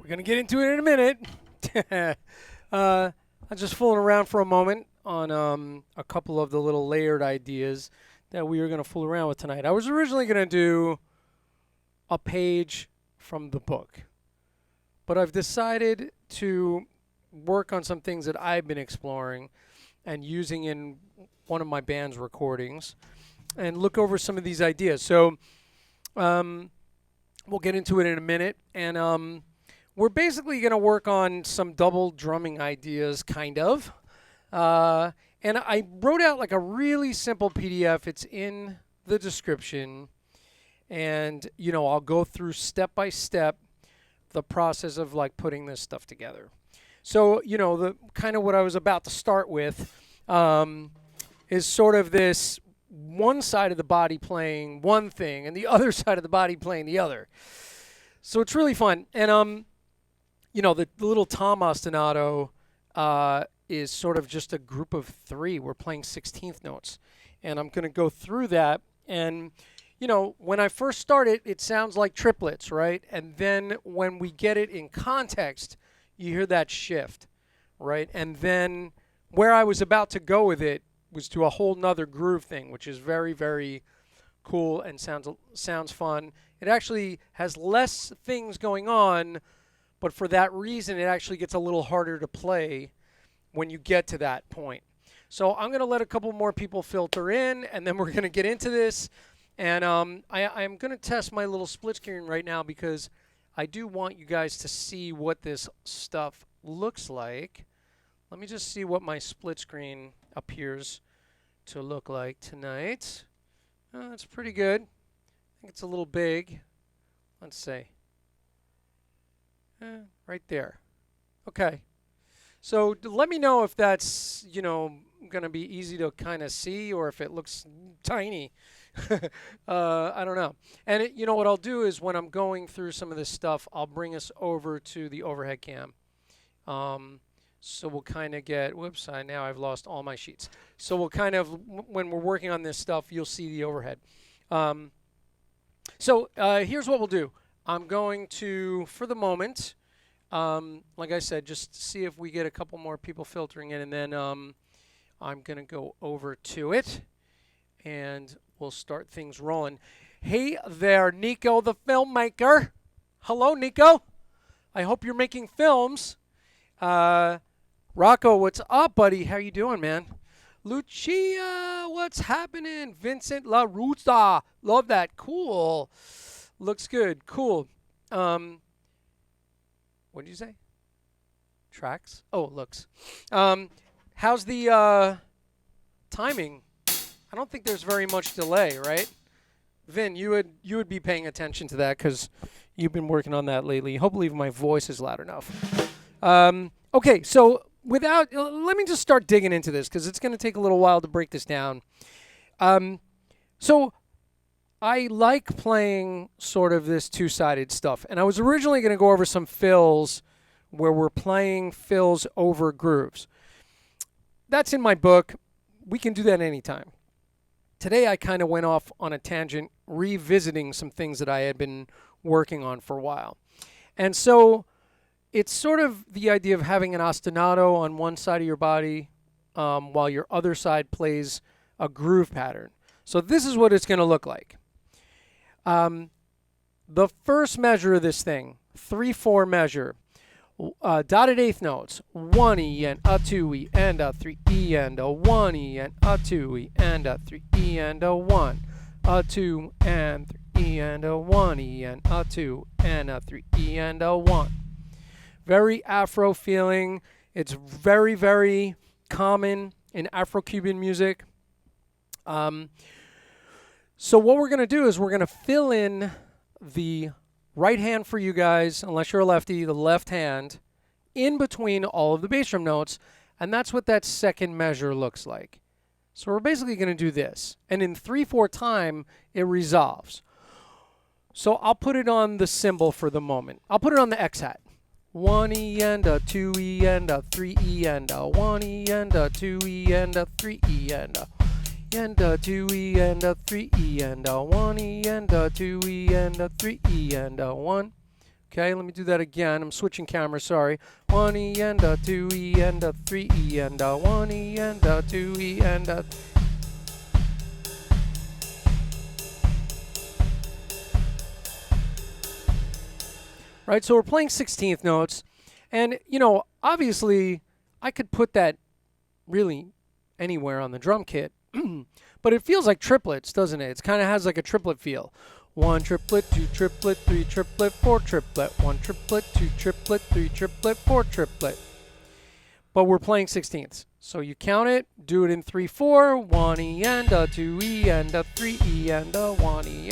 Gonna get into it in a minute. I'm just fooling around for a moment on a couple of the little layered ideas that we were gonna fool around with tonight. I was originally gonna do a page from the book, but I've decided to work on some things that I've been exploring and using in one of my band's recordings and look over some of these ideas. So we'll get into it in a minute, and we're basically going to work on some double drumming ideas, kind of. And I wrote out like a really simple PDF. It's in the description. And, you know, I'll go through step by step the process of like putting this stuff together. So, you know, the kind of what I was about to start with is sort of this one side of the body playing one thing and the other side of the body playing the other. So it's really fun. And, you know, the little tom ostinato is sort of just a group of three. We're playing 16th notes. And I'm going to go through that. And, you know, when I first start it, it sounds like triplets, right? And then when we get it in context, you hear that shift, right? And then where I was about to go with it was to a whole nother groove thing, which is very, very cool and sounds fun. It actually has less things going on, but for that reason, it actually gets a little harder to play when you get to that point. So I'm going to let a couple more people filter in, and then we're going to get into this. And I'm going to test my little split screen right now because I do want you guys to see what this stuff looks like. Let me just see what my split screen appears to look like tonight. It's pretty good. I think it's a little big. Let's see. Right there. Okay. So let me know if that's, going to be easy to kind of see or if it looks tiny. I don't know. And what I'll do is when I'm going through some of this stuff, I'll bring us over to the overhead cam. So we'll kind of get, whoops, now I've lost all my sheets. So we'll kind of, when we're working on this stuff, you'll see the overhead. So here's what we'll do. I'm going to, for the moment, like I said, just see if we get a couple more people filtering in, and then I'm going to go over to it, and we'll start things rolling. Hey there, Nico the filmmaker. Hello, Nico. I hope you're making films. Rocco, what's up, buddy? How you doing, man? Lucia, what's happening? Vincent La Ruta. Love that. Cool. Looks good. Cool. What did you say? Tracks? Oh, it looks. How's the timing? I don't think there's very much delay, right? Vin, you would be paying attention to that because you've been working on that lately. Hopefully my voice is loud enough. Okay, so let me just start digging into this because it's going to take a little while to break this down. So I like playing sort of this two-sided stuff, and I was originally going to go over some fills where we're playing fills over grooves. That's in my book. We can do that anytime. Today I kind of went off on a tangent, revisiting some things that I had been working on for a while. And so it's sort of the idea of having an ostinato on one side of your body while your other side plays a groove pattern. So this is what it's going to look like. The first measure of this thing, 3/4 measure, dotted eighth notes, 1E and a 2E and a 3E and a 1E and a 2E and a 3E and a 1, a 2 and 3E and a 1E and a 2 and a 3E and a 1. Very Afro feeling. It's very, very common in Afro-Cuban music. So what we're going to do is we're going to fill in the right hand for you guys, unless you're a lefty, the left hand, in between all of the bass drum notes, and that's what that second measure looks like. So we're basically going to do this, and in 3/4 time, it resolves. So I'll put it on the cymbal for the moment. I'll put it on the X-hat. 1E and a 2E and a 3E and a 1E and a 2E and a 3E and a 2E and a 3E and a 1E and a 2E and a 3E and a 1. Okay, let me do that again. I'm switching cameras, sorry. 1E and a 2E and a 3E and a 1E and a 2E and a... Right, so we're playing 16th notes. And, obviously, I could put that really anywhere on the drum kit. But it feels like triplets, doesn't it? It kind of has like a triplet feel. 1 triplet, 2 triplet, 3 triplet, 4 triplet, 1 triplet, 2 triplet, 3 triplet, 4 triplet. But we're playing 16ths. So you count it, do it in 3/4, 1E and a 2E and a 3E and a 1E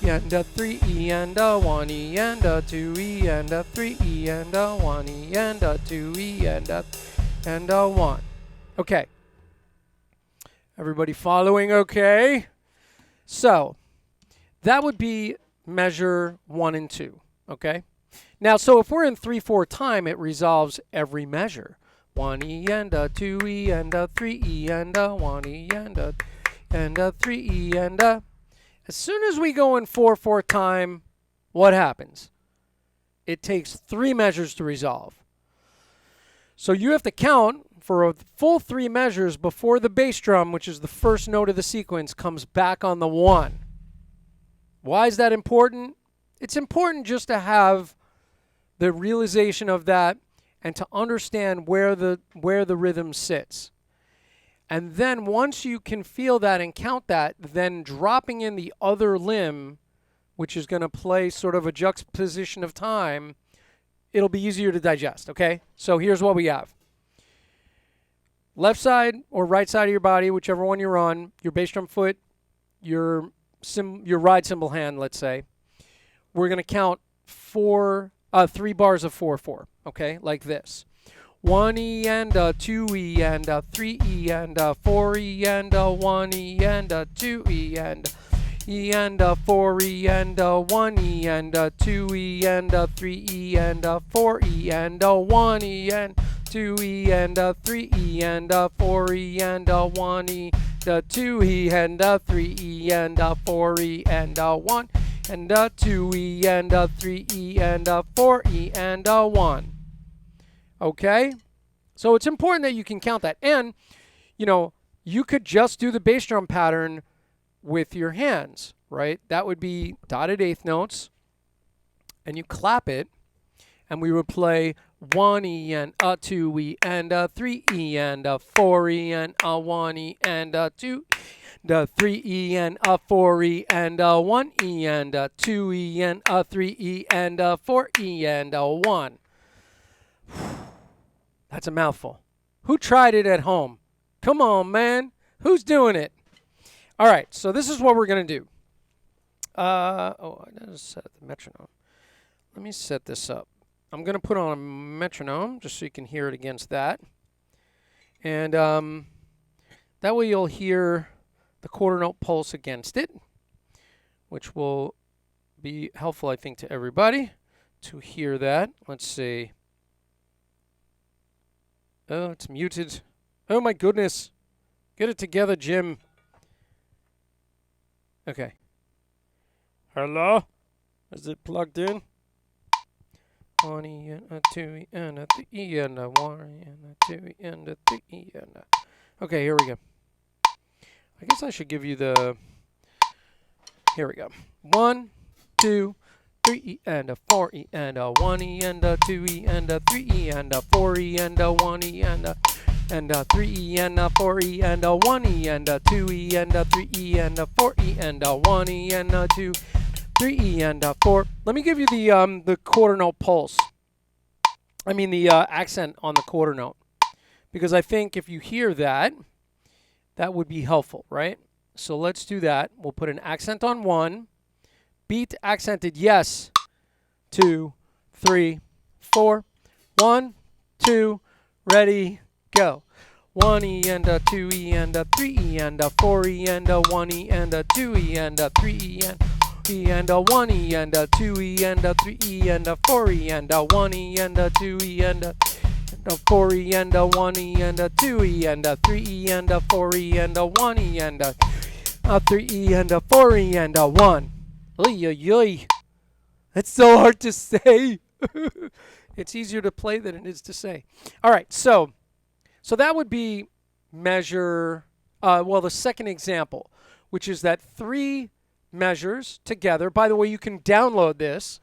and a 3E and a 1E and a 2E and a 3E and a 1E and a 2E and a 1. Okay. Everybody following okay? So that would be measure 1 and 2, okay? Now, so if we're in 3/4 time, it resolves every measure. 1E and a 2E and a 3E and a 1E and a 3E and a... As soon as we go in 4/4 time, what happens? It takes 3 measures to resolve. So you have to count for a full 3 measures before the bass drum, which is the first note of the sequence, comes back on the 1. Why is that important? It's important just to have the realization of that and to understand where the rhythm sits. And then once you can feel that and count that, then dropping in the other limb, which is going to play sort of a juxtaposition of time, it'll be easier to digest, okay? So here's what we have. Left side or right side of your body, whichever one you're on, your bass drum foot, your ride cymbal hand, let's say. We're going to count 3 bars of 4/4, okay? Like this. 1E and a 2E and a 3E and a 4E and a 1E and a 2E and E and a 4E and a 1E and a 2E and a 3E and a 4E and a 1E and 2E and a 3E and a 4E and a 1E, the 2E and a 3E and a 4E and a 1 and a 2E and a 3E and a 4E and a 1. Okay? So it's important that you can count that. And, you know, you could just do the bass drum pattern with your hands, right? That would be dotted eighth notes, and you clap it, and we would play 1E and a 2E and a 3E and a 4E and a 1E and a 2, the 3E and a 4E and a 1E and a 2E and a 3E and a 4E and a 1. That's a mouthful. Who tried it at home? Come on, man. Who's doing it? All right, so this is what we're going to do. I didn't set the metronome. Let me set this up. I'm going to put on a metronome just so you can hear it against that. And that way you'll hear the quarter note pulse against it, which will be helpful, I think, to everybody to hear that. Let's see. Oh, it's muted. Oh, my goodness. Get it together, Jim. Okay. Hello? Is it plugged in? 1E and a 2E and a 3E and a 1E and a 2E and a 3E and a... Okay, here we go. I guess I should give you the... Here we go. 1, 2, 3E and a 4E and a 1E and a 2E and a 3E and a 4E and a 1E and a 3E and a 4E and a 1E and a 2E and a 3E and a 4E and a 1E and a 2, 3E and a 4. Let me give you the quarter note pulse. I mean the accent on the quarter note, because I think if you hear that, that would be helpful, right? So let's do that. We'll put an accent on 1. Beat accented, yes. 2, 3, 4. 1, 2, ready, go. 1E and a 2E and a 3E and a 4E and a 1E and a 2E and a 3E and E and a 1E and a 2E and a 3E and a 4E and a 1E and a 2E and a 4E and a 1E and a 2E and a 3E and a 4E and a 1E and a 3E and a 4E and a 1. Oy, oy, oy. That's so hard to say. It's easier to play than it is to say. All right, so that would be measure, the second example, which is that 3 measures together. By the way, you can download this.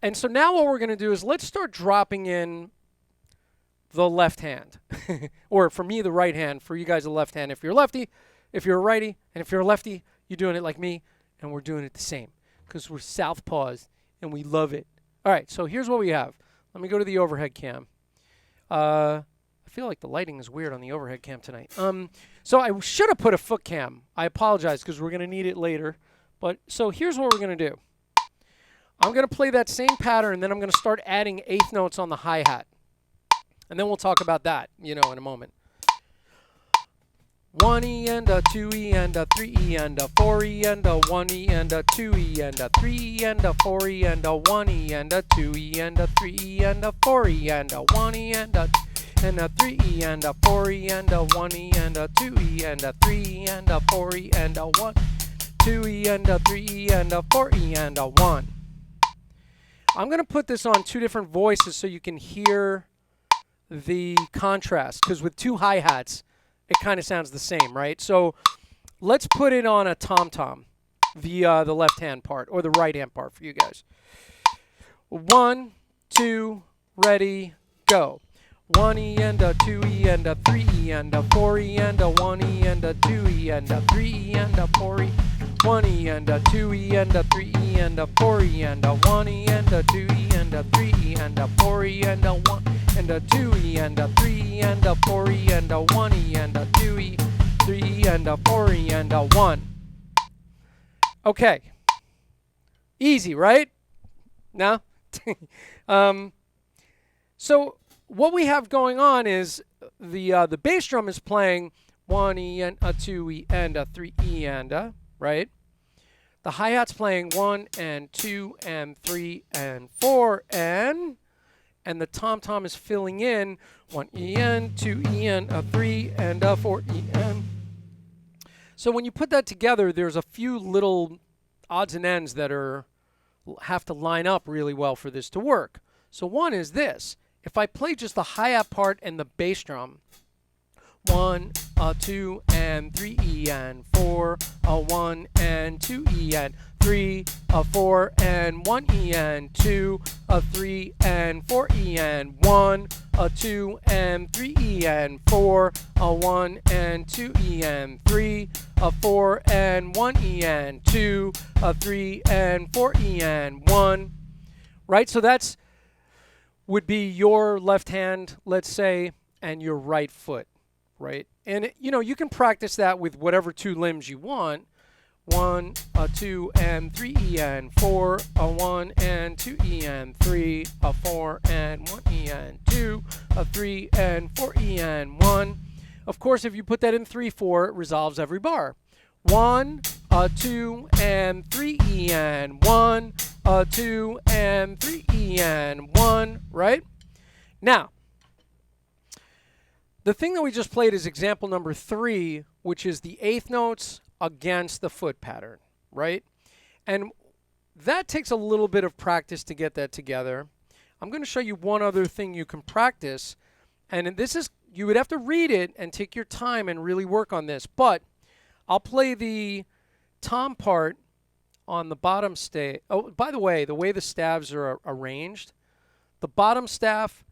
And so now what we're going to do is let's start dropping in the left hand. Or for me, the right hand. For you guys, the left hand. If you're a lefty, if you're a righty, and if you're a lefty, you're doing it like me. And we're doing it the same because we're southpaws and we love it. All right, so here's what we have. Let me go to the overhead cam. I feel like the lighting is weird on the overhead cam tonight. So I should have put a foot cam. I apologize because we're going to need it later. But so here's what we're going to do. I'm going to play that same pattern, and then I'm going to start adding eighth notes on the hi-hat. And then we'll talk about that, in a moment. 1E and a 2E and a 3E and a 4E and a 1E and a 2E and a 3E and a 4E and a 1E and a 2E and a 3E and a 4E and a 1E and a 3E and a 4E and a 1E and a 2E and a 3E and a 4E and a 1, 2E and a 3E and a 4E and a 1. I'm going to put this on 2 different voices so you can hear the contrast, because with two hi-hats, it kind of sounds the same, right? So let's put it on a tom-tom, the left-hand part, or the right-hand part for you guys. 1, 2, ready, go. 1E and a 2E and a 3E and a 4E and a 1E and a 2E and a 3E and a 4E. 1E and a 2E and a 3E and a 4E and a 1E and a 2E and a 3E and a 4E and a 1 and a 2E and a 3E and a 4E and a 1E and a 2E, 3E and a 4E and a 1. Okay. Easy, right? No? So what we have going on is the bass drum is playing 1E and a 2E and a 3E and a, right? The hi-hat's playing 1 and 2 and 3 and 4 and the tom-tom is filling in 1E and 2E and a 3 and a 4E and. So when you put that together, there's a few little odds and ends that have to line up really well for this to work. So one is this. If I play just the hi-hat part and the bass drum, 1, 2, and 3E and 4, 1 and 2E and 3, 4 and 1E and 2, 3 and 4E and 1, 2 and 3E and 4, 1 and 2E and 3, 4 and 1E and 2, 3 and 4E and 1. Right? So that's would be your left hand, let's say, and your right foot, right? And you can practice that with whatever two limbs you want. 1, 2, and 3E and 4, 1 and 2E and 3, 4 and 1E and 2, 3 and 4E and 1. Of course, if you put that in 3/4, it resolves every bar. 1, 2 and 3E and 1, 2 and 3E and 1, right? Now, the thing that we just played is example number 3, which is the eighth notes against the foot pattern, right? And that takes a little bit of practice to get that together. I'm going to show you one other thing you can practice, and this is, you would have to read it and take your time and really work on this, but I'll play the tom part on the bottom staff. Oh, by the way the staves are arranged, the bottom staff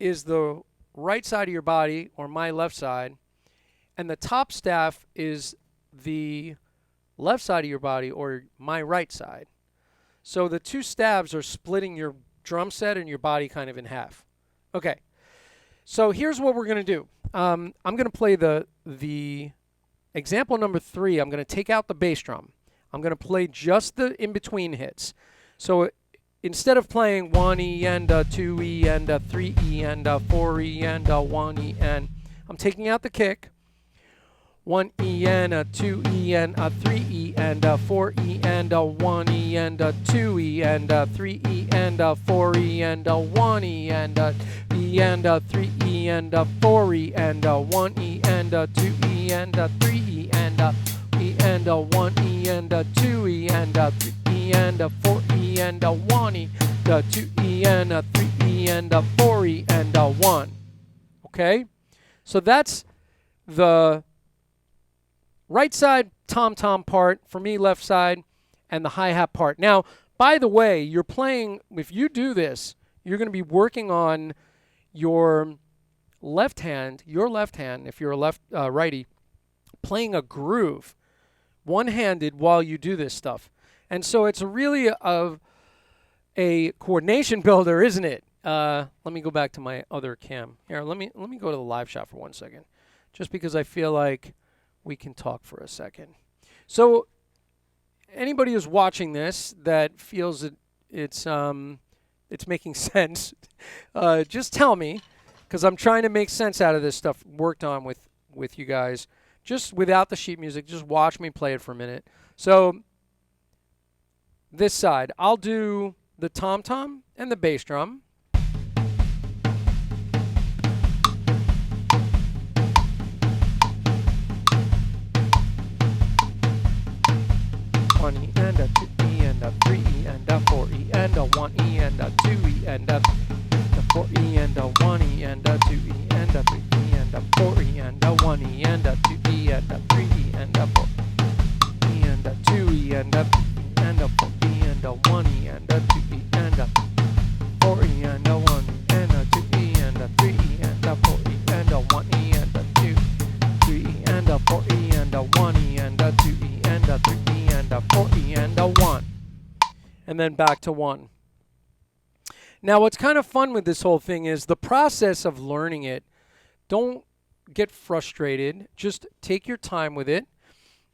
is the right side of your body, or my left side, and the top staff is the left side of your body, or my right side. So the two stabs are splitting your drum set and your body kind of in half. Okay, so here's what we're going to do. I'm going to play the example number 3. I'm going to take out the bass drum. I'm going to play just the in-between hits. So instead of playing 1E and a 2E and a 3E and a 4E and a 1E and, I'm taking out the kick. 1E and a 2E and a 3E and a 4E and a 1E and a 2E and a 3E and a 4E and a 1E and a E and a 3E and a 4E and a 1E and a 2E and a 3E and a E and a 1E and a 2E and a 3E and a 4E and a 1E, the 2E and a 3E and a 4E and a 1. Okay? So that's the right side tom-tom part, for me left side, and the hi-hat part. Now, by the way, you're playing, if you do this, you're going to be working on your left hand, if you're a righty, playing a groove one-handed while you do this stuff. And so it's really a coordination builder, isn't it? Let me go back to my other cam. Here, let me go to the live shot for 1 second, just because I feel like we can talk for a second. So anybody who's watching this that feels that it's making sense, just tell me, because I'm trying to make sense out of this stuff worked on with you guys. Just without the sheet music, just watch me play it for a minute. So this side, I'll do the tom-tom and the bass drum. One E and a 2E and a 3E and a 4E and a 1E and a 2E and a 4 E and a 1 E and a 2 E and a 3 E and a 4 E and a 1 E and a 2 E and a 3 E and a 4 E and a 2 E and a 3 E and a 4 E and a 1 E and a 2 E and a 4 E and a 1 E and a 2 E and a 3 E and a 4 E and a 1 E and a 2 3 E and a 4 E and a 1 E and a 2 E and a 3 E and a 4 E and a 1. And then back to 1. Now what's kind of fun with this whole thing is the process of learning it. Don't get frustrated. Just take your time with it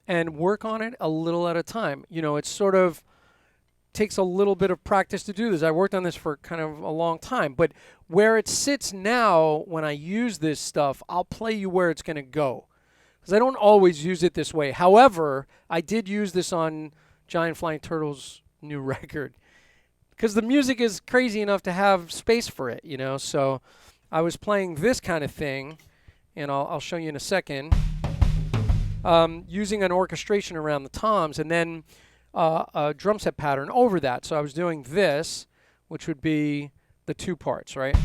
and work on it a little at a time. You know, it sort of takes a little bit of practice to do this. I worked on this for kind of a long time, but where it sits now, when I use this stuff, I'll play you where it's going to go. Because I don't always use it this way. However, I did use this on Giant Flying Turtle's new record. Because the music is crazy enough to have space for it, you know. So I was playing this kind of thing, and I'll show you in a second, using an orchestration around the toms, and then a drum set pattern over that. So I was doing this, which would be the 2 parts, right?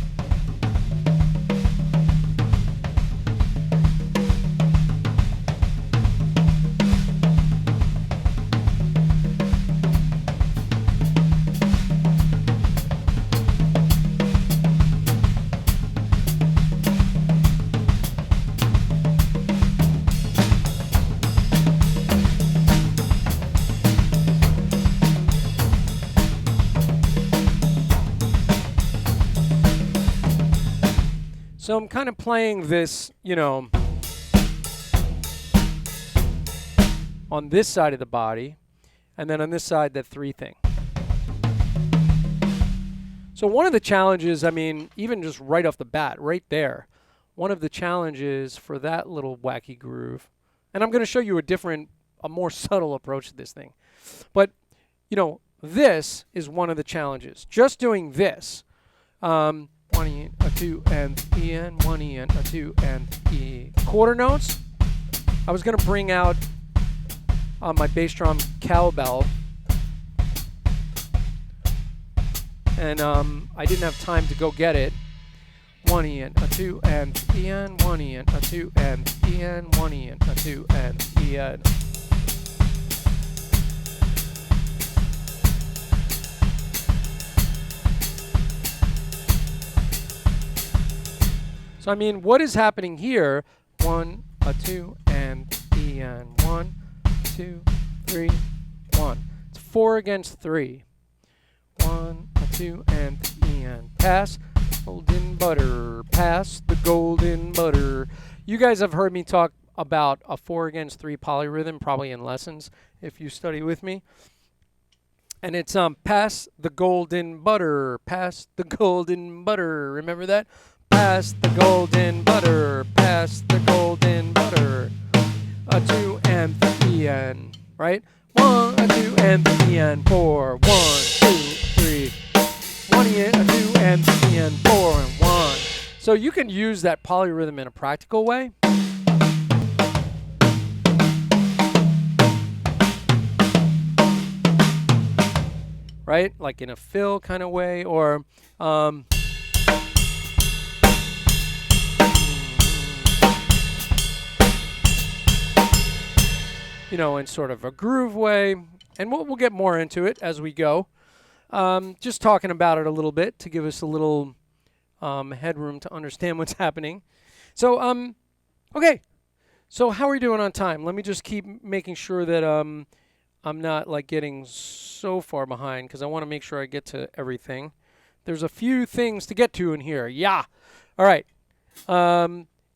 So I'm kind of playing this, you know, on this side of the body, and then on this side, that 3 thing. So one of the challenges, I mean, even just right off the bat, right there, one of the challenges for that little wacky groove, and I'm going to show you a more subtle approach to this thing. But, you know, this is one of the challenges. Just doing this. 1 E, a 2, and E, and 1 E, and a 2, and E. Quarter notes, I was going to bring out my bass drum cowbell, and I didn't have time to go get it. 1 E, and a 2, and E, and 1 E, and a 2, and E, and 1 E, and a 2, and E, and... So, I mean, what is happening here? 1, a 2, and E, and 1, 2, 3, 1. It's 4 against 3. 1, a 2, and E, and pass, golden butter, pass the golden butter. You guys have heard me talk about a 4 against 3 polyrhythm, probably in lessons, if you study with me. And it's pass the golden butter, pass the golden butter. Remember that? Pass the golden butter, pass the golden butter. A 2 and 3 and, right? 1, a 2 and 3 and 4. 1, 2, 3. 1 and a 2 and 3 and 4 and 1. So you can use that polyrhythm in a practical way. Right? Like in a fill kind of way, or you know, in sort of a groove way, and we'll get more into it as we go. Just talking about it a little bit to give us a little headroom to understand what's happening. So, okay. So how are we doing on time? Let me just keep making sure that I'm not like getting so far behind, because I want to make sure I get to everything. There's a few things to get to in here. Yeah. All right.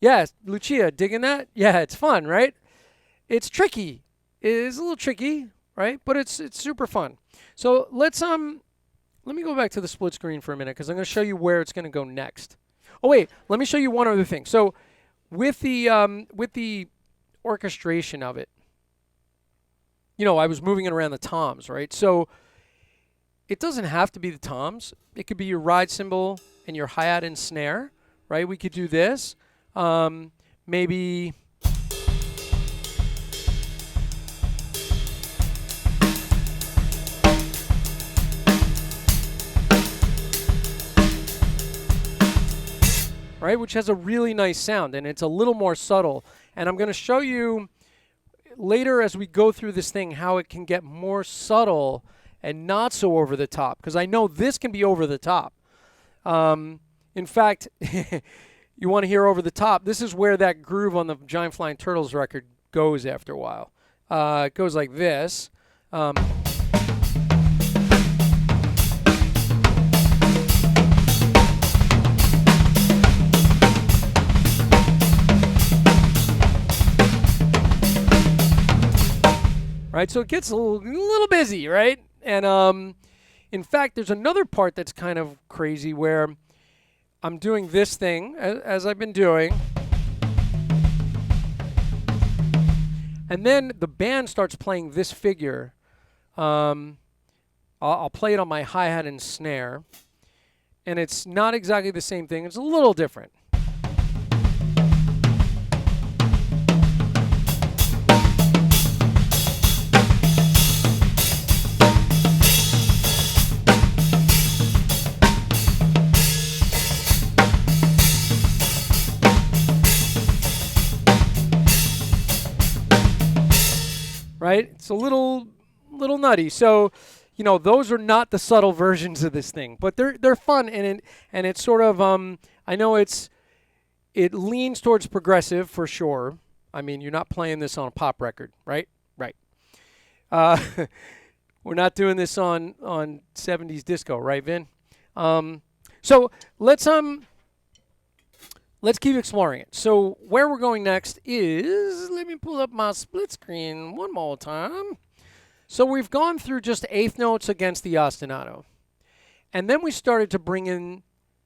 Yeah, Lucia, digging that? Yeah, it's fun, right? It's tricky. It is a little tricky, right? But it's super fun. So let me go back to the split screen for a minute, because I'm going to show you where it's going to go next. Oh wait, let me show you one other thing. So with the orchestration of it, you know, I was moving it around the toms, right? So it doesn't have to be the toms. It could be your ride cymbal and your hi-hat and snare, right? We could do this. Maybe right? Which has a really nice sound, and it's a little more subtle. And I'm going to show you later as we go through this thing how it can get more subtle and not so over the top, because I know this can be over the top. In fact, you want to hear over the top, this is where that groove on the Giant Flying Turtles record goes after a while. It goes like this. Right, so it gets a little busy, right? And in fact, there's another part that's kind of crazy where I'm doing this thing as I've been doing, and then the band starts playing this figure. I'll play it on my hi-hat and snare, and it's not exactly the same thing. It's a little different. Right? It's a little nutty. So, you know, those are not the subtle versions of this thing, but they're fun, and it's sort of I know it leans towards progressive for sure. I mean, you're not playing this on a pop record, right? Right. We're not doing this on 70s disco, right, Vin? So let's keep exploring it. So where we're going next is, let me pull up my split screen one more time. So we've gone through just eighth notes against the ostinato. And then we started to bring in,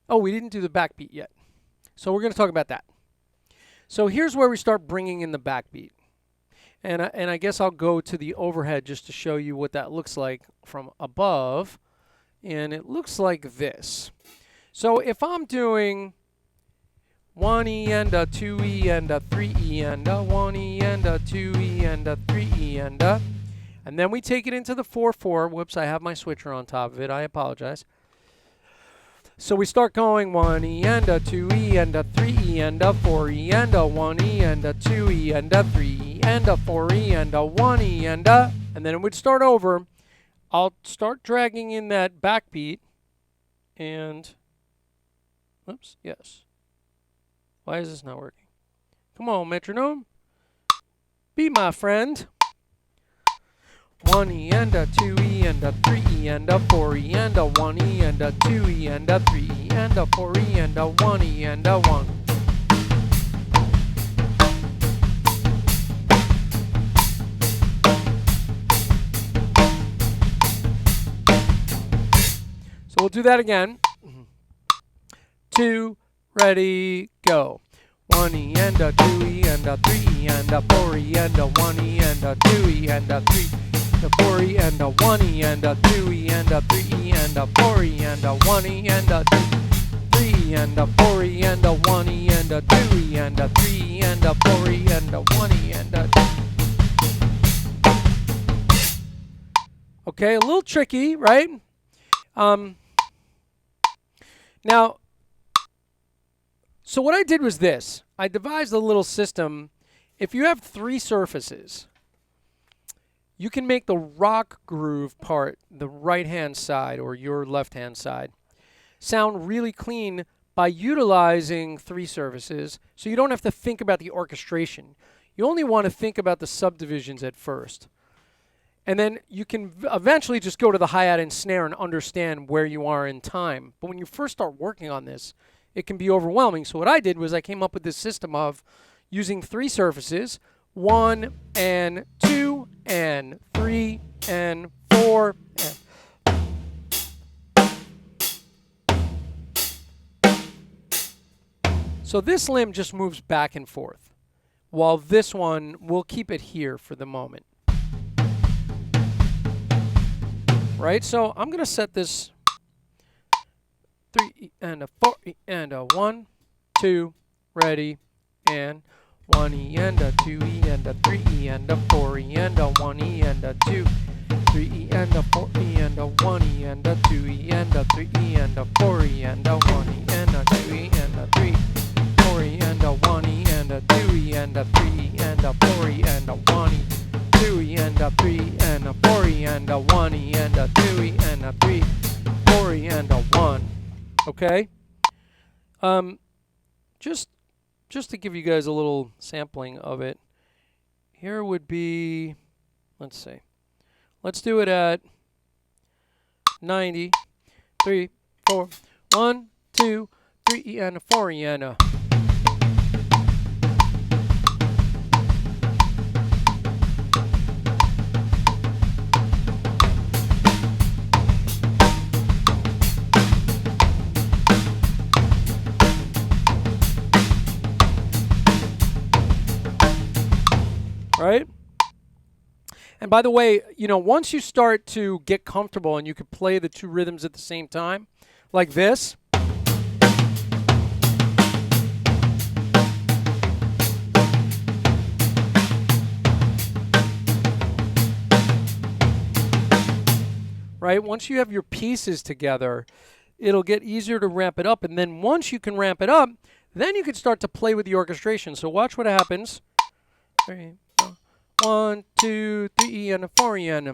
oh, we didn't do the backbeat yet. So we're going to talk about that. So here's where we start bringing in the backbeat. And I guess I'll go to the overhead just to show you what that looks like from above. And it looks like this. So if I'm doing 1E and a 2E and a 3E and a 1E and a 2E and a 3E and then we take it into the 4/4. Whoops, I have my switcher on top of it. I apologize. So we start going 1E and a 2E and a 3E and a 4E and a 1E and a 2E and a 3E and a 4E and a 1E and then it would start over. I'll start dragging in that backbeat and, whoops, yes. Why is this not working? Come on, metronome. Be my friend. 1E and a 2E and a 3E and a 4E and a 1E and a 2E and a 3E and a 4E and a 1E and a 1. So we'll do that again. 2, ready, go. 1E and a 2E and a 3E and a 4E and a 1E and a 2E and a 3, the 4E and a 1E and a 2E and a 3E and a 4E and a 1E and a 3E and a 4E and a 1E and a 2E and a 3E and a 4E and a 1E and a. Okay, a little tricky, right? Now, so what I did was this. I devised a little system. If you have 3 surfaces, you can make the rock groove part, the right-hand side or your left-hand side, sound really clean by utilizing 3 surfaces, so you don't have to think about the orchestration. You only want to think about the subdivisions at first. And then you can eventually just go to the hi-hat and snare and understand where you are in time. But when you first start working on this, it can be overwhelming. So what I did was I came up with this system of using 3 surfaces, 1 and 2 and 3 and 4 and. So this limb just moves back and forth, while this one, we'll keep it here for the moment. Right, so I'm going to set this 3 and a 4 and a 1, 2, ready, and 1E and a 2E and a 3E and a 4E and a 1E and a 2, 3E and a 4E and a 1E and a 2E and a 3E and a 4E and a 1E and a 2E and a 3. and a 1E and a 2E and a 3 and a 4E and a 1E, 2E and a 3 and a 4E and a 1E and a 2E and a 3, 4E and a 1. Okay? Just to give you guys a little sampling of it, here would be, let's see, let's do it at 90, 3, 4, 1, 2, 3 and a 4 and a. Right? And by the way, you know, once you start to get comfortable and you can play the two rhythms at the same time, like this. Right? Once you have your pieces together, it'll get easier to ramp it up. And then once you can ramp it up, then you can start to play with the orchestration. So watch what happens. 3, 4, 1, 2, 3 and a 4 and a.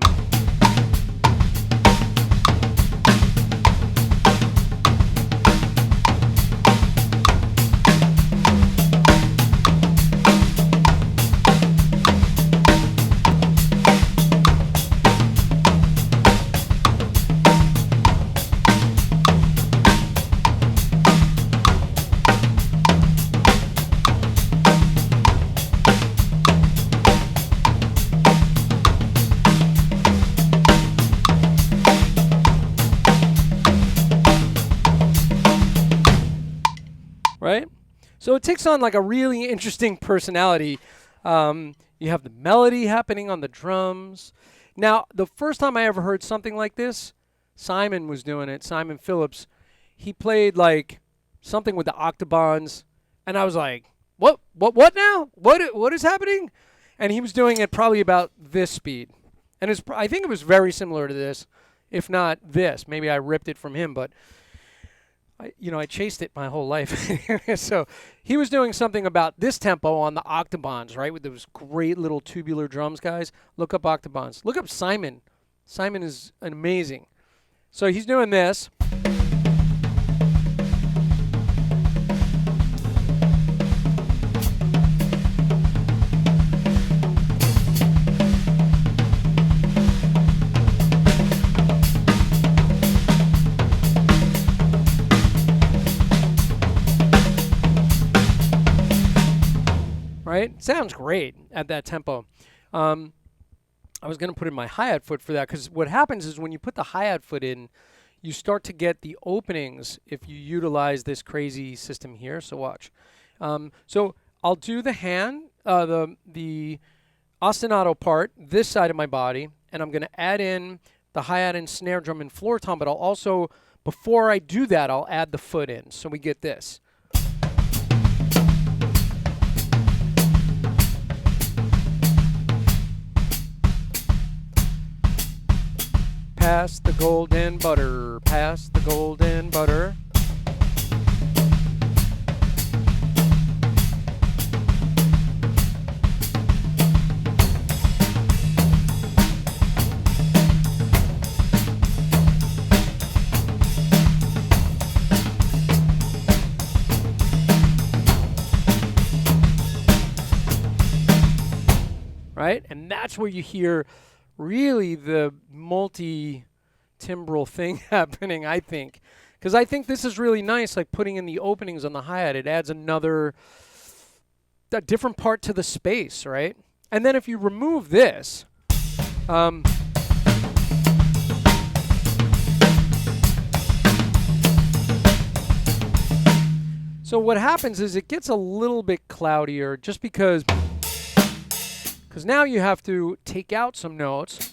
Right? So it takes on like a really interesting personality. You have the melody happening on the drums. Now, the first time I ever heard something like this, Simon was doing it, Simon Phillips. He played like something with the octobans, and I was like, what now? What is happening? And he was doing it probably about this speed. And I think it was very similar to this, if not this. Maybe I ripped it from him, but I chased it my whole life. So he was doing something about this tempo on the octobans, right? With those great little tubular drums, guys. Look up octobans. Look up Simon. Simon is amazing. So he's doing this. Right? Sounds great at that tempo. I was going to put in my hi-hat foot for that because what happens is when you put the hi-hat foot in, you start to get the openings if you utilize this crazy system here. So watch. So I'll do the hand, the ostinato part, this side of my body, and I'm going to add in the hi-hat and snare drum and floor tom, but I'll also, before I do that, I'll add the foot in. So we get this. Pass the golden butter, pass the golden butter. Right? And that's where you hear really the multi-timbral thing happening, I think. Because I think this is really nice, like putting in the openings on the hi-hat. It adds a different part to the space, right? And then if you remove this, so what happens is it gets a little bit cloudier just because now you have to take out some notes.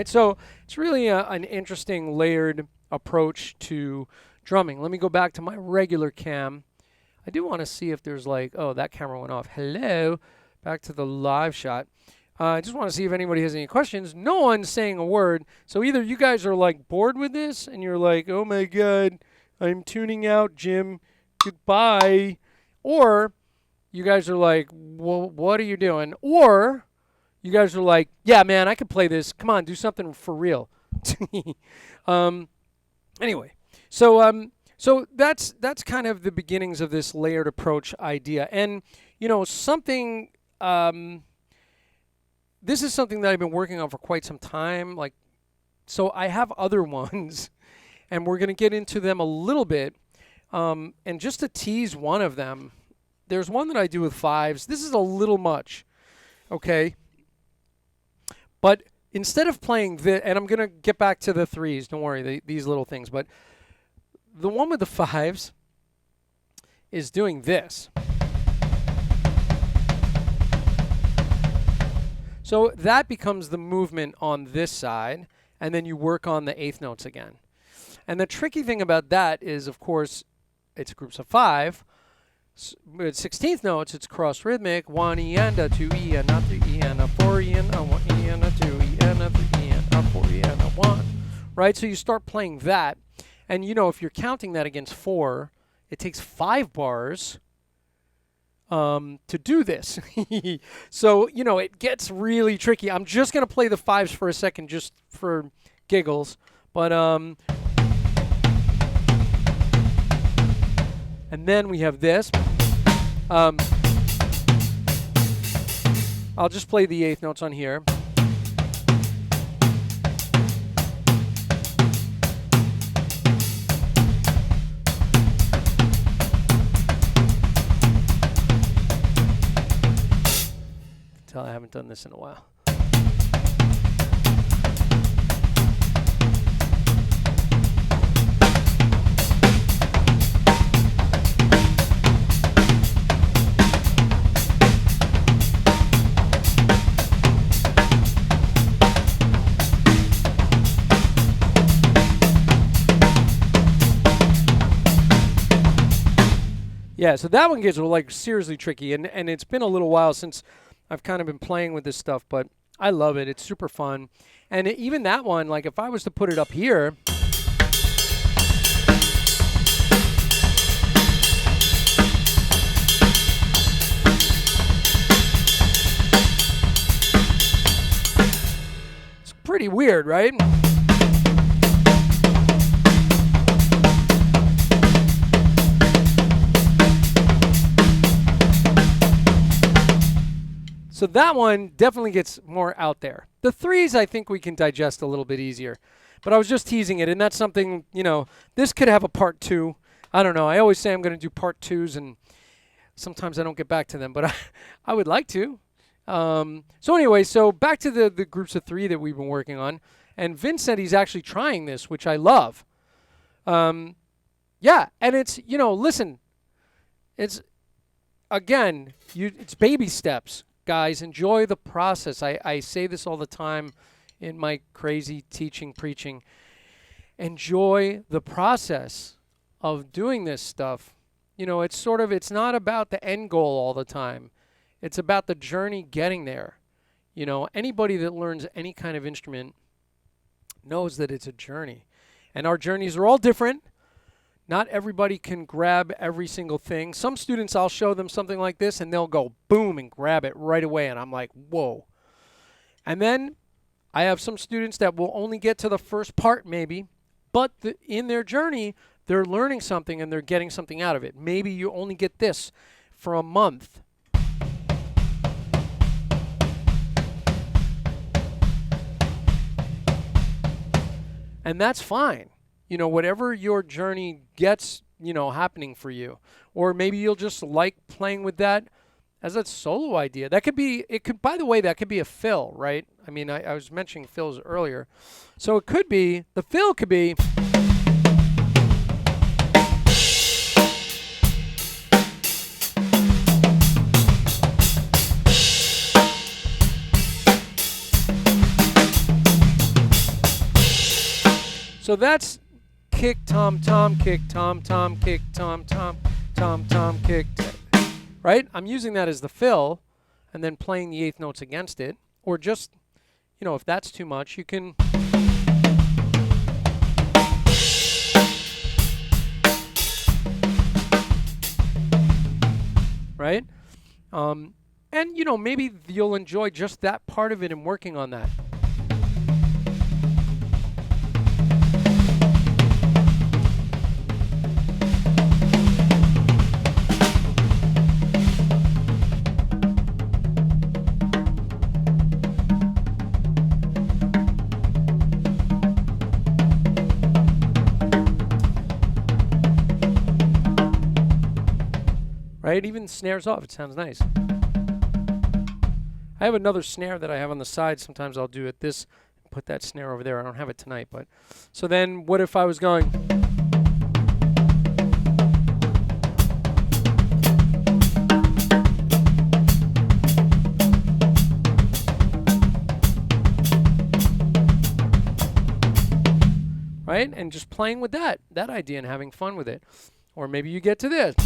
right? So it's really an interesting layered approach to drumming. Let me go back to my regular cam. I do want to see if there's like, oh, that camera went off. Hello. Back to the live shot. I just want to see if anybody has any questions. No one's saying a word. So either you guys are like bored with this and you're like, oh my God, I'm tuning out, Jim. Goodbye. Or you guys are like, well, what are you doing? Or you guys are like, yeah, man, I could play this. Come on, do something for real. Anyway, so that's kind of the beginnings of this layered approach idea. And, you know, something, this is something that I've been working on for quite some time. Like, so I have other ones, and we're going to get into them a little bit. And just to tease one of them, there's one that I do with fives. This is a little much, okay? But instead of playing the, and I'm going to get back to the threes, don't worry, these little things, but the one with the fives is doing this. So that becomes the movement on this side, and then you work on the eighth notes again. And the tricky thing about that is, of course, it's groups of five. With 16th notes, it's cross rhythmic. 1 E and a 2 E and a 3 E and a 4 E and a 1 E and a 2 E and a 3 E and a 4 E and a 1. Right? So you start playing that. And, you know, if you're counting that against 4, it takes 5 bars to do this. So, you know, it gets really tricky. I'm just going to play the fives for a second just for giggles. But, and then we have this. I'll just play the eighth notes on here. I haven't done this in a while. Yeah, so that one gets like seriously tricky, and it's been a little while since I've kind of been playing with this stuff, but I love it. It's super fun. And even that one, like if I was to put it up here, it's pretty weird, right? So that one definitely gets more out there. The threes, I think we can digest a little bit easier. But I was just teasing it, and that's something, you know, this could have a part 2. I don't know. I always say I'm going to do part 2s, and sometimes I don't get back to them, but I would like to. So anyway, so back to the groups of 3 that we've been working on. And Vince said he's actually trying this, which I love. Yeah, and it's, you know, listen, it's, again, it's baby steps. Guys, enjoy the process. I say this all the time in my crazy teaching, preaching. Enjoy the process of doing this stuff. You know, it's sort of, it's not about the end goal all the time. It's about the journey getting there. You know, anybody that learns any kind of instrument knows that it's a journey. And our journeys are all different. Not everybody can grab every single thing. Some students, I'll show them something like this, and they'll go boom and grab it right away, and I'm like, whoa. And then I have some students that will only get to the first part maybe, but in their journey, they're learning something and they're getting something out of it. Maybe you only get this for a month. And that's fine. You know, whatever your journey gets, you know, happening for you. Or maybe you'll just like playing with that as a solo idea. That could be, it could, by the way, that could be a fill, right? I mean, I was mentioning fills earlier. So it could be, the fill could be, So that's kick, tom, tom, kick, tom, tom, kick, tom, tom, tom, tom, kick, right? I'm using that as the fill and then playing the eighth notes against it. Or just, you know, if that's too much, you can... right? And, you know, maybe you'll enjoy just that part of it and working on that. Right? Even snares off, it sounds nice. I have another snare that I have on the side. Sometimes I'll do it this, put that snare over there. I don't have it tonight, but so then what if I was going? Right? And just playing with that idea and having fun with it. Or maybe you get to this.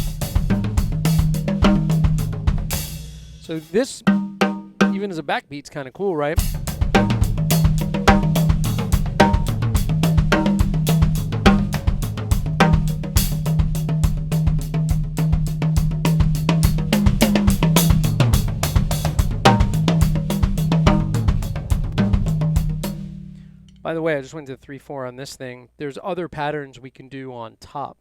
So this, even as a backbeat's kind of cool, right? By the way, I just went to 3/4 on this thing. There's other patterns we can do on top.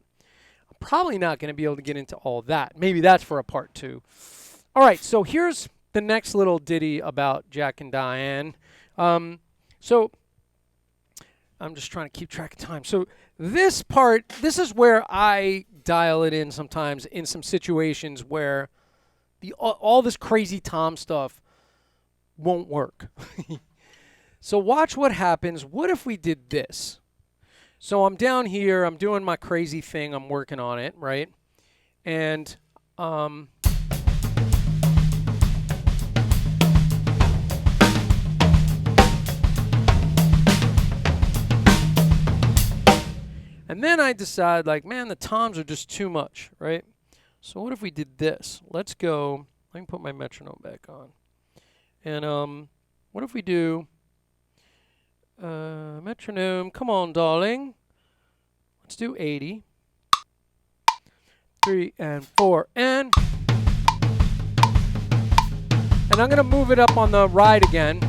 I'm probably not going to be able to get into all that. Maybe that's for a part 2. All right, so here's the next little ditty about Jack and Diane. So I'm just trying to keep track of time. So this part, this is where I dial it in sometimes in some situations where all this crazy tom stuff won't work. So watch what happens. What if we did this? So I'm down here, I'm doing my crazy thing, I'm working on it, right? And and then I decide, like, man, the toms are just too much, right? So what if we did this? Let's go, let me put my metronome back on. And what if we do metronome, come on, darling. Let's do 80. 3 and 4 and I'm gonna move it up on the ride again.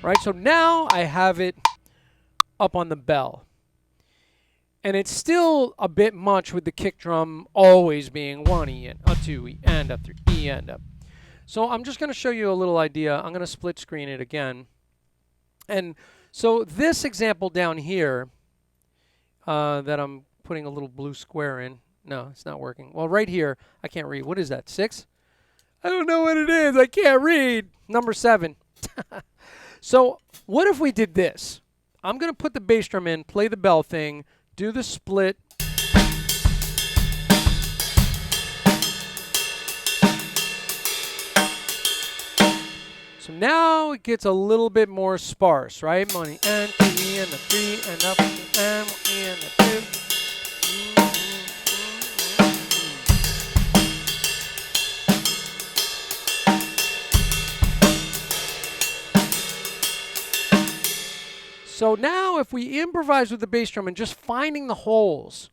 Right, so now I have it up on the bell. And it's still a bit much with the kick drum always being 1 E and a 2 E and a 3 E and a. So I'm just going to show you a little idea. I'm going to split screen it again. And so this example down here that I'm putting a little blue square in. No, it's not working. Well, right here, I can't read. What is that, 6? I don't know what it is. I can't read. Number 7. So what if we did this? I'm going to put the bass drum in, play the bell thing, do the split. So now it gets a little bit more sparse, right? Money and 2 E and a 3 and up and 1 E and a 2. So now if we improvise with the bass drum and just finding the holes,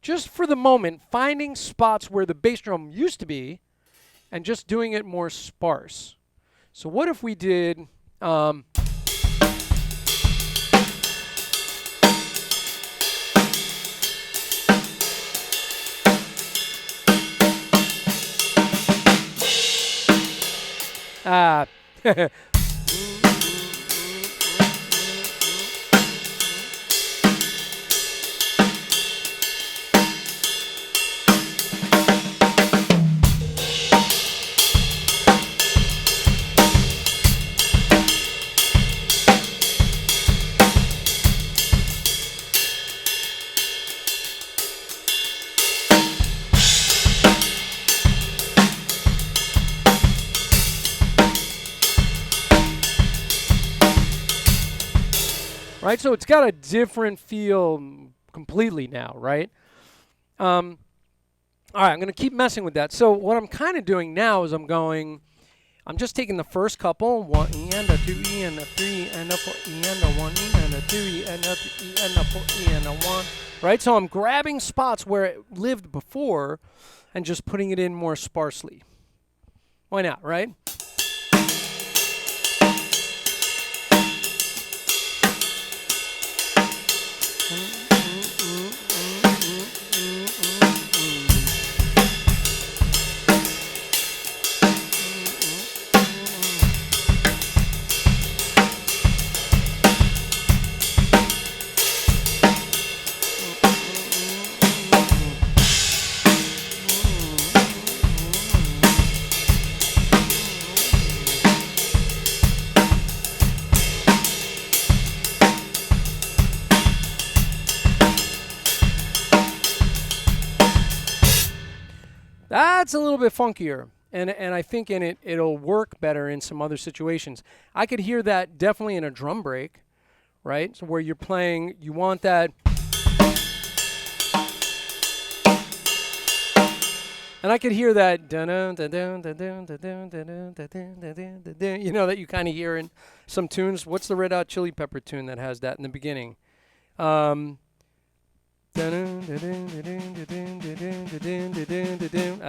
just for the moment, finding spots where the bass drum used to be and just doing it more sparse. So what if we did... right? So it's got a different feel completely now, right? All right, I'm going to keep messing with that. So what I'm kind of doing now is I'm just taking the first couple, 1 E and a 2 E and a 3 and a 4 E and a 1 E and a 2 E and a 3 E and a 4 E and a 1, right? So I'm grabbing spots where it lived before and just putting it in more sparsely. Why not, right? That's a little bit funkier, and I think it'll work better in some other situations. I could hear that definitely in a drum break, right? So where you're playing, you want that, and I could hear that, you know, that you kind of hear in some tunes. What's the Red Hot Chili Pepper tune that has that in the beginning? I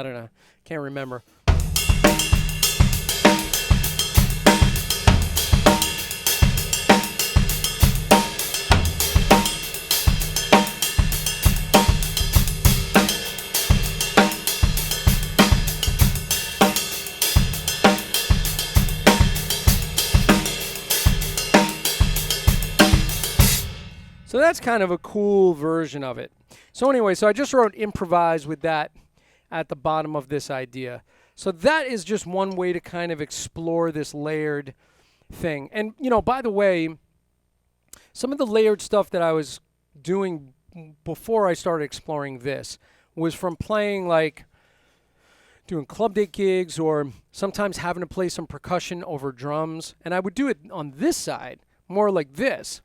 don't know. Can't remember. So that's kind of a cool version of it. So anyway, so I just wrote improvise with that at the bottom of this idea. So that is just one way to kind of explore this layered thing. And, you know, by the way, some of the layered stuff that I was doing before I started exploring this was from playing, like, doing club date gigs or sometimes having to play some percussion over drums. And I would do it on this side, more like this.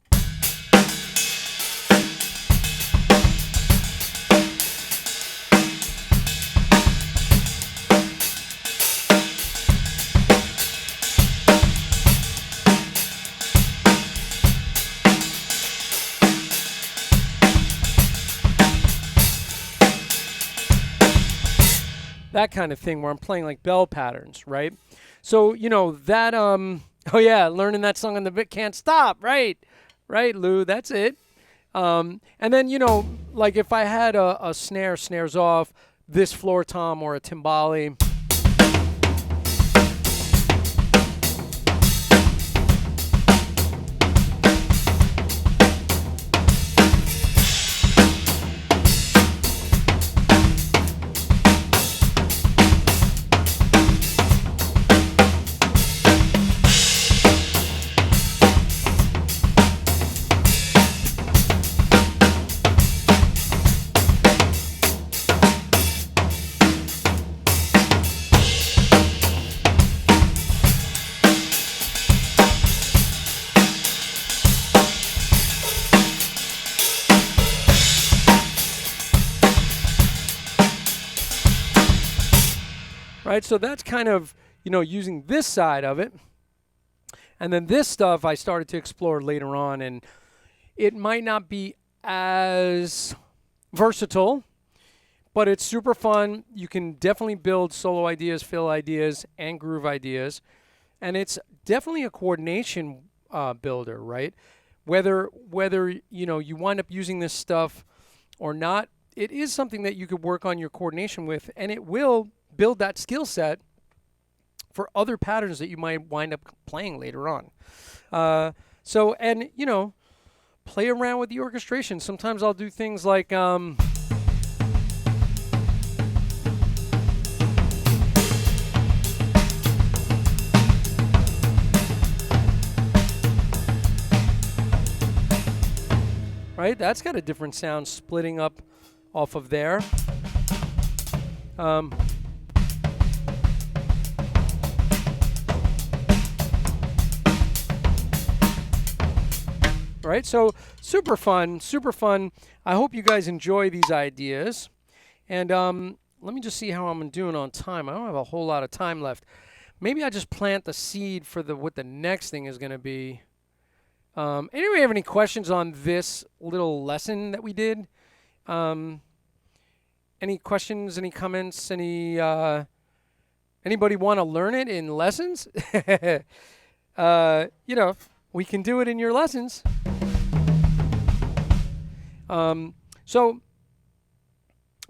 That kind of thing where I'm playing like bell patterns, right? So, you know, that, oh yeah, learning that song on the bit can't stop, right? Right, Lou, that's it. And then, you know, like if I had a snares off, this floor tom or a timbale. Right, so that's kind of, you know, using this side of it. And then this stuff I started to explore later on, and it might not be as versatile, but it's super fun. You can definitely build solo ideas, fill ideas, and groove ideas. And it's definitely a coordination builder, right? Whether you know, you wind up using this stuff or not, it is something that you could work on your coordination with, and it will build that skill set for other patterns that you might wind up playing later on. So, and, you know, play around with the orchestration. Sometimes I'll do things like, right? That's got a different sound splitting up off of there. right? So super fun, super fun. I hope you guys enjoy these ideas. And let me just see how I'm doing on time. I don't have a whole lot of time left. Maybe I just plant the seed for what the next thing is going to be. Anybody have any questions on this little lesson that we did? Any questions, any comments, anybody want to learn it in lessons? You know, we can do it in your lessons. So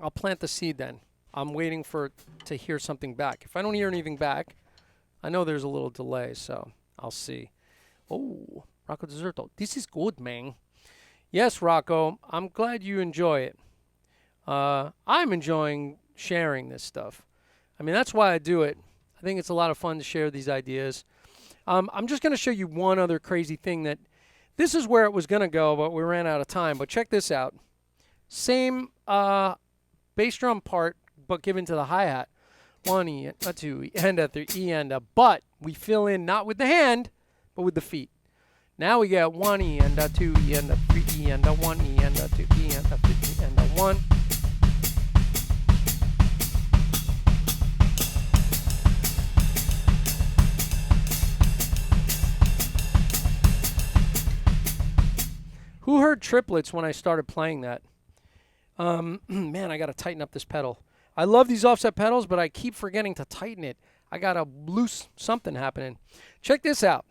I'll plant the seed then. I'm waiting to hear something back. If I don't hear anything back, I know there's a little delay, so I'll see. Oh, Rocco Deserto. This is good, man. Yes, Rocco, I'm glad you enjoy it. I'm enjoying sharing this stuff. I mean, that's why I do it. I think it's a lot of fun to share these ideas. I'm just going to show you one other crazy thing that this is where it was going to go, but we ran out of time. But check this out. Same bass drum part, but given to the hi-hat. 1 E, a 2 E, and a 3 E, and a. But we fill in not with the hand, but with the feet. Now we get 1 E, and a 2 E, and a 3 E, and a 1 E, and a 2 E, and a 3 E, and a 1. Who heard triplets when I started playing that? Man, I got to tighten up this pedal. I love these offset pedals, but I keep forgetting to tighten it. I got to loose something happening. Check this out.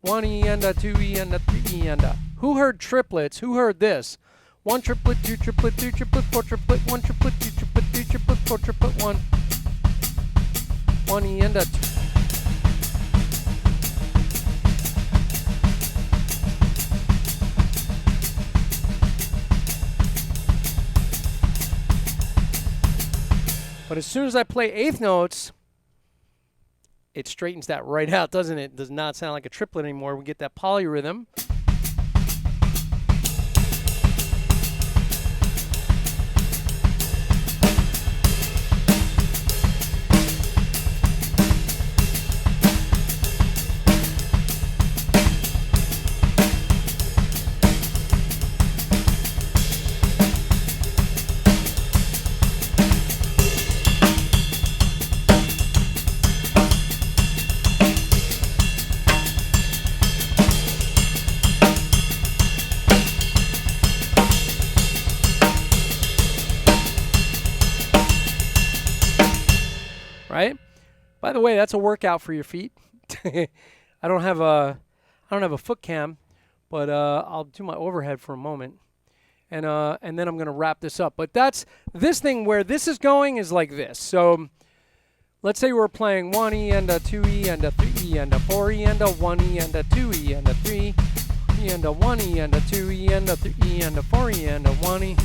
1 E and a 2 E and a 3 E and a. Who heard triplets? Who heard this? 1 triplet, 2 triplet, 3 triplet, 4 triplet, 1 triplet, 2 triplet, 3 triplet, 4 triplet, 1. 1 E and a 2. But as soon as I play eighth notes, it straightens that right out, doesn't it? It does not sound like a triplet anymore. We get that polyrhythm. Right? By the way, that's a workout for your feet. I don't have a foot cam, but I'll do my overhead for a moment, and then I'm gonna wrap this up. But that's this thing where this is going is like this. So let's say we're playing 1 E and a 2 E and a 3 E and a 4 E and a 1 E and a 2 E and a 3 E and a 1 E and a 2 E and a 3 E and a 4 E and a 1 E.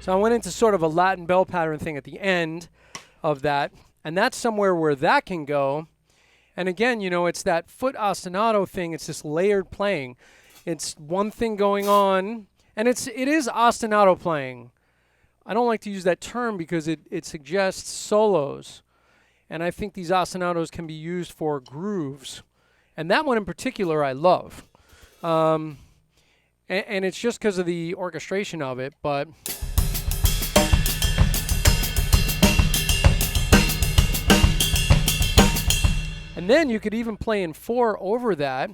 So I went into sort of a Latin bell pattern thing at the end of that, and that's somewhere where that can go. And again, you know, it's that foot ostinato thing. It's this layered playing. It's one thing going on, and it is ostinato playing. I don't like to use that term because it suggests solos, and I think these ostinatos can be used for grooves, and that one in particular I love. And it's just because of the orchestration of it, but. And then you could even play in 4 over that.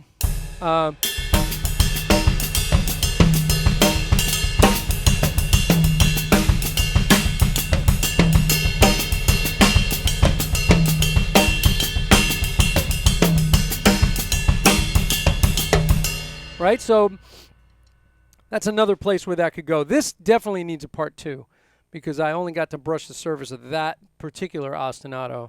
Right? So that's another place where that could go. This definitely needs a part 2 because I only got to brush the surface of that particular ostinato.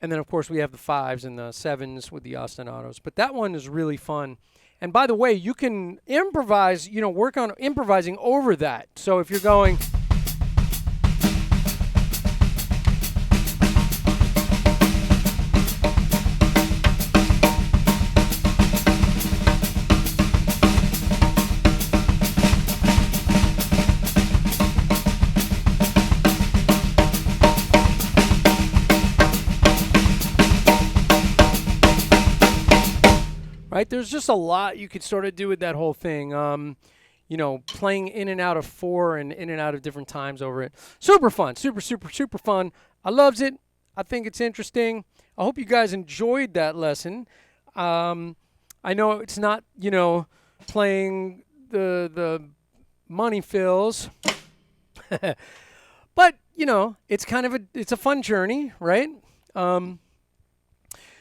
And then, of course, we have the 5s and the 7s with the ostinatos. But that one is really fun. And by the way, you can improvise, work on improvising over that. So if you're going... Right, there's just a lot you could sort of do with that whole thing. Playing in and out of 4 and in and out of different times over it. Super fun, super, super, super fun. I loves it. I think it's interesting. I hope you guys enjoyed that lesson. I know it's not, playing the money fills, but it's kind of it's a fun journey, right?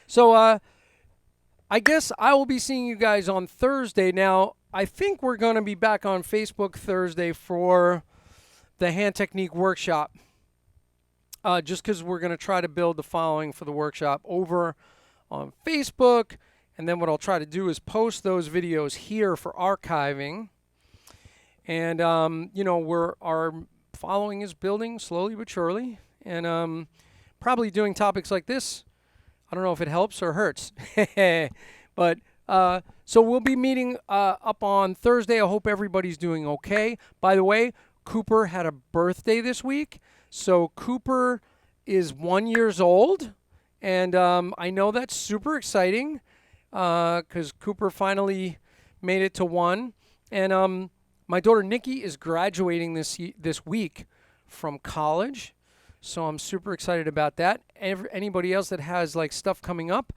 So I guess I will be seeing you guys on Thursday. Now, I think we're going to be back on Facebook Thursday for the hand technique workshop. Just because we're going to try to build the following for the workshop over on Facebook. And then what I'll try to do is post those videos here for archiving. And, our following is building slowly but surely. And probably doing topics like this. I don't know if it helps or hurts. But so we'll be meeting up on Thursday. I hope everybody's doing okay. By the way, Cooper had a birthday this week. So Cooper is 1 year old. And I know that's super exciting because Cooper finally made it to 1. And my daughter Nikki is graduating this week from college. So I'm super excited about that. Anybody else that has stuff coming up,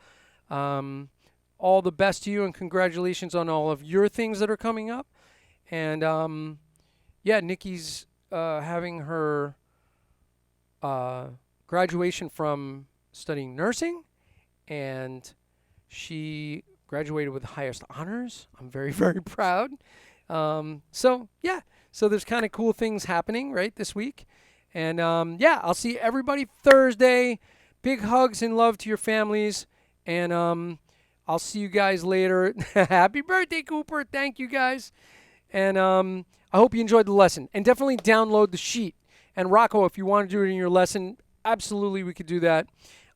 all the best to you and congratulations on all of your things that are coming up. And Nikki's having her graduation from studying nursing, and she graduated with the highest honors. I'm very, very proud. So there's kind of cool things happening right this week. And I'll see everybody Thursday. Big hugs and love to your families. And I'll see you guys later. Happy birthday, Cooper. Thank you, guys. And I hope you enjoyed the lesson. And definitely download the sheet. And Rocco, if you want to do it in your lesson, absolutely we could do that.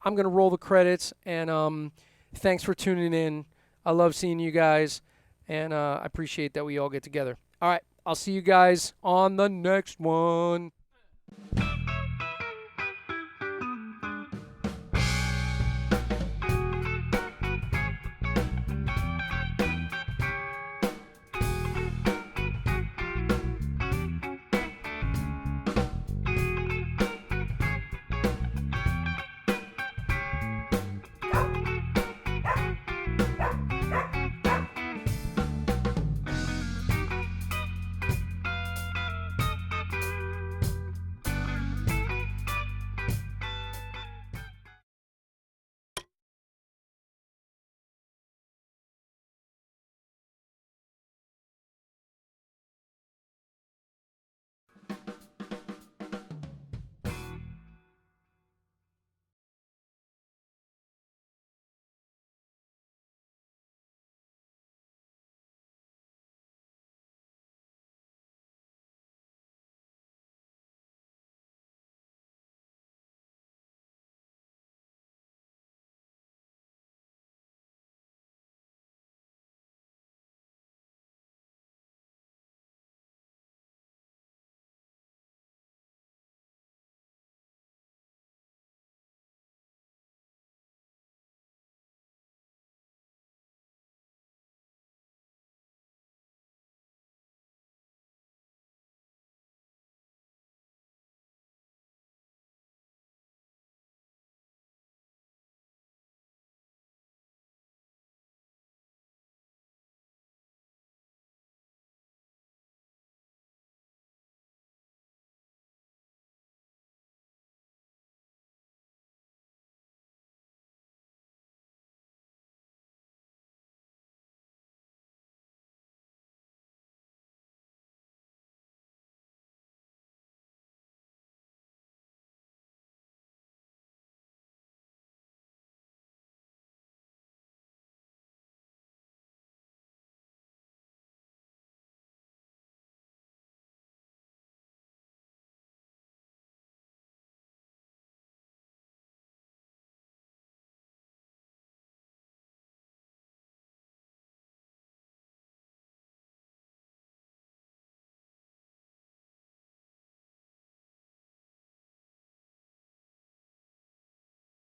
I'm going to roll the credits. And thanks for tuning in. I love seeing you guys. And I appreciate that we all get together. All right. I'll see you guys on the next one.